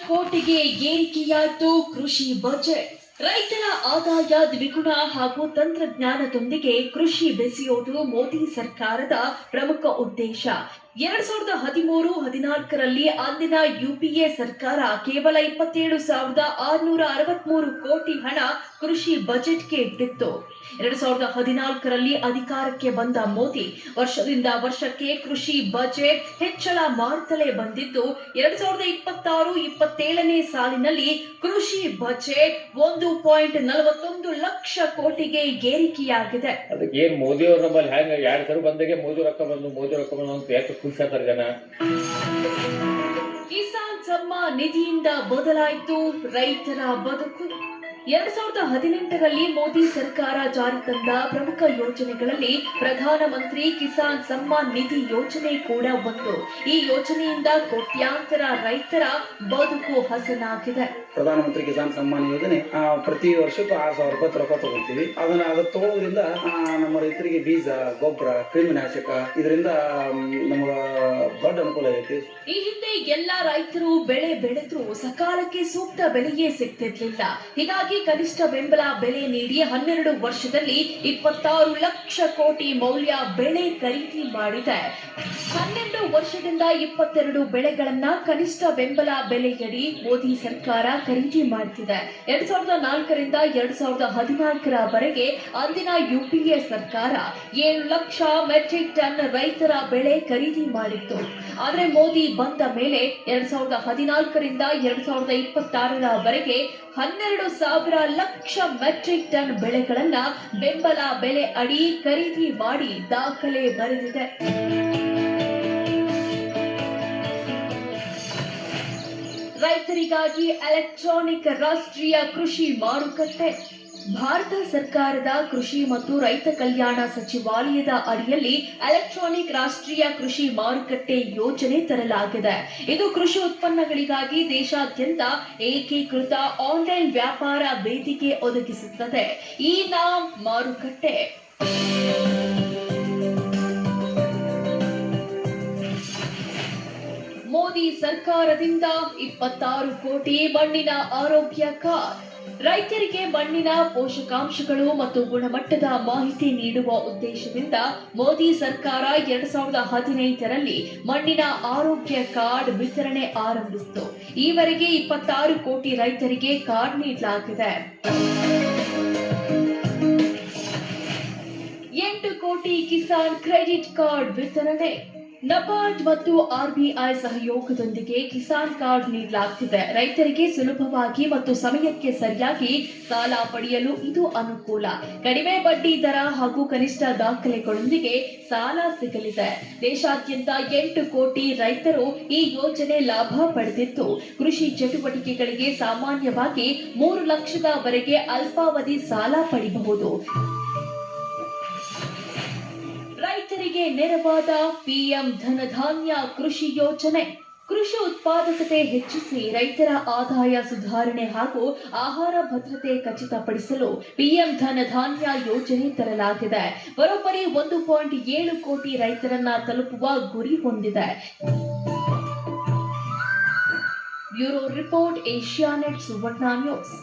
ಕೋಟಿಗೆ ಏರಿಕೆಯಾಯಿತು ಕೃಷಿ ಬಜೆಟ್. ರೈತರ ಆದಾಯ ದ್ವಿಗುಣ ಹಾಗೂ ತಂತ್ರಜ್ಞಾನದೊಂದಿಗೆ ಕೃಷಿ ಬೆಸೆಯೋದು ಮೋದಿ ಸರ್ಕಾರದ ಪ್ರಮುಖ ಉದ್ದೇಶ. 2013-14ರಲ್ಲಿ ಅಂದಿನ ಯುಪಿಎ ಸರ್ಕಾರ ಕೇವಲ 27,663 ಕೋಟಿ ಹಣ ಕೃಷಿ ಬಜೆಟ್ಗೆ ಇಟ್ಟಿತ್ತು. 2014ರಲ್ಲಿ ಅಧಿಕಾರಕ್ಕೆ ಬಂದ ಮೋದಿ ವರ್ಷದಿಂದ ವರ್ಷಕ್ಕೆ ಕೃಷಿ ಬಜೆಟ್ ಹೆಚ್ಚಳ ಮಾಡುತ್ತಲೇ ಬಂದಿದ್ದು 2026-27ನೇ ಸಾಲಿನಲ್ಲಿ ಕೃಷಿ ಬಜೆಟ್ 1.41 ಲಕ್ಷ ಕೋಟಿಗೆ ಏರಿಕೆಯಾಗಿದೆ. ಅದಕ್ಕೆ ಏನ್ ಮೋದಿ ಅವ್ರ ನಮ್ಮಲ್ಲಿ ಹೆಂಗ 2 ಸಲ ಬಂದಾಗೆ ಮೋದಿ ರೊಕ್ಕ ಬಂದು ಅಂತ ಯಾಕೆ ಖುಷಿ ಆಗ್ತಾರೆ ಜನ. ಕಿಸಾನ್ ಸಮ್ಮಾನ್ ನಿಧಿಯಿಂದ ಬದಲಾಯಿತು ರೈತರ ಬದುಕು. 2018ರಲ್ಲಿ ಮೋದಿ ಸರ್ಕಾರ ಜಾರಿ ತಂದ ಪ್ರಮುಖ ಯೋಜನೆಗಳಲ್ಲಿ ಪ್ರಧಾನಮಂತ್ರಿ ಕಿಸಾನ್ ಸಮ್ಮಾನ್ ನಿಧಿ ಯೋಜನೆ ಕೂಡ ಒಂದು. ಈ ಯೋಜನೆಯಿಂದ ಕೋಟ್ಯಾಂತರ ರೈತರ ಬದುಕು ಹಸನಾಗಿದೆ. ಪ್ರಧಾನಮಂತ್ರಿ ಕಿಸಾನ್ ಸಮ್ಮಾನ್ ಯೋಜನೆ ಪ್ರತಿ ವರ್ಷಕ್ಕೂ 6,000 ರೂಪಾಯಿ ರೊಕ್ಕ ತಗೊಳ್ತೀವಿ. ಅದು ತಗೊಳ್ಳೋದ್ರಿಂದ ನಮ್ಮ ರೈತರಿಗೆ ಬೀಜ, ಗೊಬ್ಬರ, ಕ್ರಿಮಿನಾಶಕ ಇದರಿಂದ ನಮಗ ದೊಡ್ಡ ಅನುಕೂಲ ಆಗೈತಿ. ಈ ಹಿಂದೆ ಎಲ್ಲಾ ರೈತರು ಬೆಳೆ ಬೆಳೆದ್ರು ಸಕಾಲಕ್ಕೆ ಸೂಕ್ತ ಬೆಲೆಯೇ ಸಿಗ್ತಿರ್ಲಿಲ್ಲ. ಹೀಗಾಗಿ ಕನಿಷ್ಠ ಬೆಂಬಲ ಬೆಲೆ ನೀಡಿ 12 ವರ್ಷದಲ್ಲಿ 26 ಲಕ್ಷ ಕೋಟಿ ಮೌಲ್ಯ ಬೆಳೆ ಖರೀದಿ ಮಾಡಿದೆ. 12 ವರ್ಷದಿಂದ 22 ಬೆಳೆಗಳನ್ನ ಕನಿಷ್ಠ ಬೆಂಬಲ ಬೆಲೆಯಡಿ ಮೋದಿ ಸರ್ಕಾರ ಖರೀದಿ ಮಾಡುತ್ತಿದೆ. 2004ರಿಂದ 2014ರವರೆಗೆ ಅಂದಿನ ಯುಪಿಎ ಸರ್ಕಾರ 7 ಲಕ್ಷ ಮೆಟ್ರಿಕ್ ಟನ್ ರೈತರ ಬೆಳೆ ಖರೀದಿ ಮಾಡಿತ್ತು. ಆದರೆ ಮೋದಿ ಬಂದ ಮೇಲೆ 2014ರಿಂದ 2026ರವರೆಗೆ 12,000 ಲಕ್ಷ ಮೆಟ್ರಿಕ್ ಟನ್ ಬೆಳೆಗಳನ್ನ ಬೆಂಬಲ ಬೆಲೆ ಅಡಿ ಖರೀದಿ ಮಾಡಿ ದಾಖಲೆ ಬರೆದಿದೆ. ರೈತರಿಗಾಗಿ ಎಲೆಕ್ಟ್ರಾನಿಕ್ ರಾಷ್ಟ್ರೀಯ ಕೃಷಿ ಮಾರುಕಟ್ಟೆ. ಭಾರತ ಸರ್ಕಾರದ ಕೃಷಿ ಮತ್ತು ರೈತ ಕಲ್ಯಾಣ ಸಚಿವಾಲಯದ ಅಡಿಯಲ್ಲಿ ಎಲೆಕ್ಟ್ರಾನಿಕ್ ರಾಷ್ಟ್ರೀಯ ಕೃಷಿ ಮಾರುಕಟ್ಟೆ ಯೋಜನೆ ತರಲಾಗಿದೆ. ಇದು ಕೃಷಿ ಉತ್ಪನ್ನಗಳಿಗಾಗಿ ದೇಶಾದ್ಯಂತ ಏಕೀಕೃತ ಆನ್ಲೈನ್ ವ್ಯಾಪಾರ ವೇದಿಕೆ ಒದಗಿಸುತ್ತದೆ. ಈ ನಾಮ್ ಮಾರುಕಟ್ಟೆ ಮೋದಿ ಸರ್ಕಾರದಿಂದ 26 ಕೋಟಿ ಮಣ್ಣಿನ ಆರೋಗ್ಯ ಕಾರ್ಡ್. ರೈತರಿಗೆ ಮಣ್ಣಿನ ಪೋಷಕಾಂಶಗಳು ಮತ್ತು ಗುಣಮಟ್ಟದ ಮಾಹಿತಿ ನೀಡುವ ಉದ್ದೇಶದಿಂದ ಮೋದಿ ಸರ್ಕಾರ 2015ರಲ್ಲಿ ಮಣ್ಣಿನ ಆರೋಗ್ಯ ಕಾರ್ಡ್ ವಿತರಣೆ ಆರಂಭಿಸಿತು. ಈವರೆಗೆ 26 ಕೋಟಿ ರೈತರಿಗೆ ಕಾರ್ಡ್ ನೀಡಲಾಗಿದೆ. 8 ಕೋಟಿ ಕಿಸಾನ್ ಕ್ರೆಡಿಟ್ ಕಾರ್ಡ್ ವಿತರಣೆ. ನಬಾರ್ಡ್ ಮತ್ತು ಆರ್ಬಿಐ ಸಹಯೋಗದೊಂದಿಗೆ ಕಿಸಾನ್ ಕಾರ್ಡ್ ನೀಡಲಾಗುತ್ತಿದೆ. ರೈತರಿಗೆ ಸುಲಭವಾಗಿ ಮತ್ತು ಸಮಯಕ್ಕೆ ಸರಿಯಾಗಿ ಸಾಲ ಪಡೆಯಲು ಇದು ಅನುಕೂಲ. ಕಡಿಮೆ ಬಡ್ಡಿ ದರ ಹಾಗೂ ಕನಿಷ್ಠ ದಾಖಲೆಗಳೊಂದಿಗೆ ಸಾಲ ಸಿಗಲಿದೆ. ದೇಶಾದ್ಯಂತ 8 ಕೋಟಿ ರೈತರು ಈ ಯೋಜನೆ ಲಾಭ ಪಡೆದಿದ್ದು ಕೃಷಿ ಚಟುವಟಿಕೆಗಳಿಗೆ ಸಾಮಾನ್ಯವಾಗಿ 3 ಲಕ್ಷದವರೆಗೆ ಅಲ್ಪಾವಧಿ ಸಾಲ ಪಡೆಯಬಹುದು. ರೈತರಿಗೆ ನೆರವಾದ ಪಿಎಂ ಧನಧಾನ್ಯ ಕೃಷಿ ಯೋಜನೆ. ಕೃಷಿ ಉತ್ಪಾದಕತೆ ಹೆಚ್ಚಿಸಿ ರೈತರ ಆದಾಯ ಸುಧಾರಣೆ ಹಾಗೂ ಆಹಾರ ಭದ್ರತೆ ಖಚಿತಪಡಿಸಲು ಪಿಎಂ ಧನಧಾನ್ಯ ಯೋಜನೆ ತರಲಾಗಿದೆ. ಬರೋಬ್ಬರಿ 1.7 ಕೋಟಿ ರೈತರನ್ನ ತಲುಪುವ ಗುರಿ ಹೊಂದಿದೆ. ಬ್ಯೂರೋ ರಿಪೋರ್ಟ್, ಏಷ್ಯಾನೆಟ್ ಸುವರ್ಣ ನ್ಯೂಸ್.